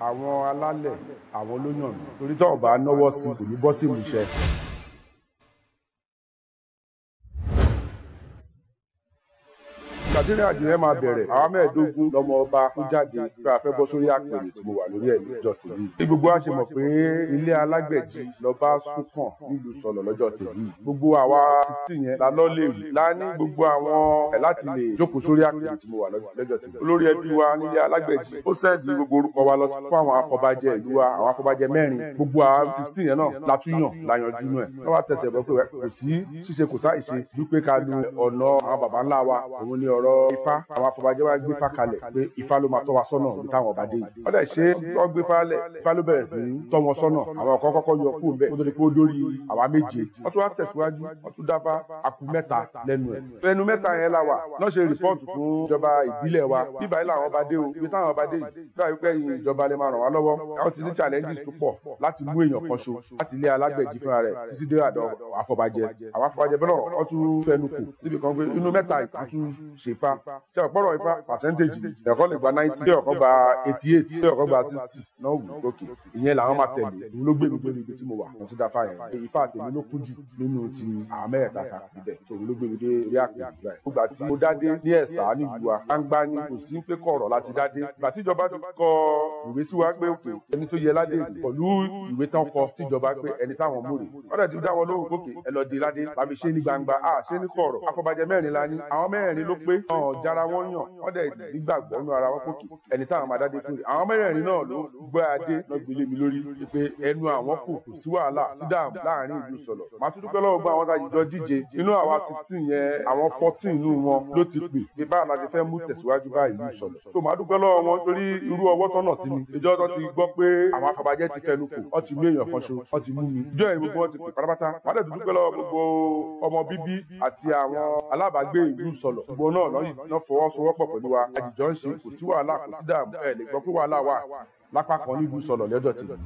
àwọn alálẹ̀ àwọn ló yàn mí torí tó bá náwó sí kò ní bọ́ sí ìmúṣẹ. Ìgbàdínrín àjò yẹn máa bẹ̀rẹ̀ àwọn mẹ́ẹ̀ẹ́dógún lọ́mọ ọba tó jáde pé a fẹ́ bọ́ sórí àpèrè tí mo wà lórí ẹ̀ lọ́jọ́ tèmi. Bí gbogbo wa ṣe mọ̀ pé ilé alágbẹ̀jì lọ́ba súnkàn nílùú Sọ̀lọ̀ lọ́jọ́ tèmi. Gbogbo àwa 16 yẹn la lọ́ lè rí. La ní gbogbo àwọn ẹ̀ láti lè jókòó sórí àpèrè tí mo wà lọ́jọ́ tèmi. Olórí ẹbí wa nílé alágbẹ̀jì ó sẹ́ẹ̀dì gbogbo orúkọ wa lọ fún àwọn afọbajẹ ìlú wa, àwọn afọbajẹ 4. Gbogbo àwọn 16 yẹn náà la tún yàn la yanjú inú ẹ̀. Wọ́n wá tẹ̀sẹ̀ bọ́ pé kò sí ṣíṣe kò sáìṣe ju pé ká lu ọ̀nà àwọn baba ńlá wa òun ni ọ̀rọ̀ Ifá. Àwọn afọbajẹ wa gbé Ifá kalẹ̀ pé Ifá ló máa tọ́ wa sọ́nà ní táwọn ọba dé yìí. Wọ́n dẹ̀ ṣe wọ́n gbé Ifá lẹ̀, Ifá ló bẹ̀rẹ̀ sí tọ́ wọn sọ́nà. Àwọn kan kọ́kọ́ yọ kúrò ńbẹ̀ kó tó di pé ó dórí àwa 7. Wọ́n tún wá tẹ̀síwájú, wọ́n tún dáfá akú 3 lẹ́nu ẹ̀. Ẹnu 3 yẹn la wà náà ṣe rìpọ́ọ̀tù fún ìjọba ìbílẹ̀ wa. Bíbá yìí làwọn ọba dé o, ibi táwọn ọba dé yìí. Bíbá yìí pé ìjọba lè máa ràn wá lọ́wọ́. Àwọn ti ní challenges tó pọ̀ láti mú èèyàn kan ṣo láti ilé alágbẹ̀jì fúnra rẹ̀ títí dé àdọ̀ àfọbajẹ. Àwọn afọbajẹ bẹ́ẹ̀ náà wọ́n tún fẹnu kù níbi kan pé inú 3 yìí wọ́n tún ṣe Ifá. Ṣé ọ̀pọ̀rọ̀ Ifá percentage ẹ̀kọ́ lè gba 90, ṣé ọ̀kọ́ gba 88, ṣé ọ̀kọ́ gba 60 náà wù lókè. Ìyẹn làwọn máa tẹ̀lé. Òun ló gbé mi débi tí mo wà. Mo ti dáfá yẹn. Ifá àtẹ̀mí ló kún jù nínú ti àwọn mẹ́ẹ̀ta ta ibẹ̀. Òun ló gbé mi dé orí àpèrè ìgbà yẹn. Ìgbà tí mo dádé ní Ẹ̀sà nílùú wa, gbangba ni kò sí pé kọ̀rọ̀ láti dádé. Ìgbà tí ìjọba ti kọ ìwé sí wa pé òkè ẹni tó yẹ ládé pẹ̀lú ìwé tán kọ tíjọba pé ẹni táwọn mú rè. Wọ́n dẹ̀ ti dá wọn lóhùn gòkè ẹ lọ di ládé láfi ṣe ní gbangba ṣe ní kọ̀rọ̀. Afọbajẹ 4 la ní. Àwọn 4 ló pé jára wọn yàn. Wọ́n dẹ̀ nígbàgbọ́ nú ara wọn kókè ẹni táwọn máa dádé fún rè. Àwọn 4 náà ló gbé adé lọ gbélé mi lórí pé ẹnu àwọn kò sí wàhálà sí dààmú láàrin ìlú Sọ̀lọ̀. Màá tún dúpẹ́ lọ́wọ́ gbọ́ àwọn tájìjọ díje. Inú àwa 16 yẹn àwọn 14 inú wọn ló ti pè pé báà láti fẹ́ mú tẹ̀síwájú bá ìlú Sọ̀lọ̀. So màá dúpẹ́ lọ́wọ́ wọn torí irú ọwọ́ tọ́nà sí mi. Ìjọ tó ti gbọ́ pé àwọn afọbajẹ ti fẹnu kò wọ́n ti mú èèyàn kan ṣo wọ́n ti mú mi. Ìjọ yẹn gbogbo wọn ti pè pátápátá. Màá dẹ̀ dúpẹ́ lọ́wọ́ gbogbo ọmọ bíbí àti àwọn alábàágbé ìlú Sọ̀lọ̀. Gbogbo náà fọwọ́sowọ́pọ̀ pẹ̀lú wa. Àjìjọ ń ṣe kò sí wàhálà kò sí dààmú ẹ̀ lè gbọ́ pé wàhálà wà lápá kan nílùú Sọ̀lọ̀ lọ́jọ́ tèmi.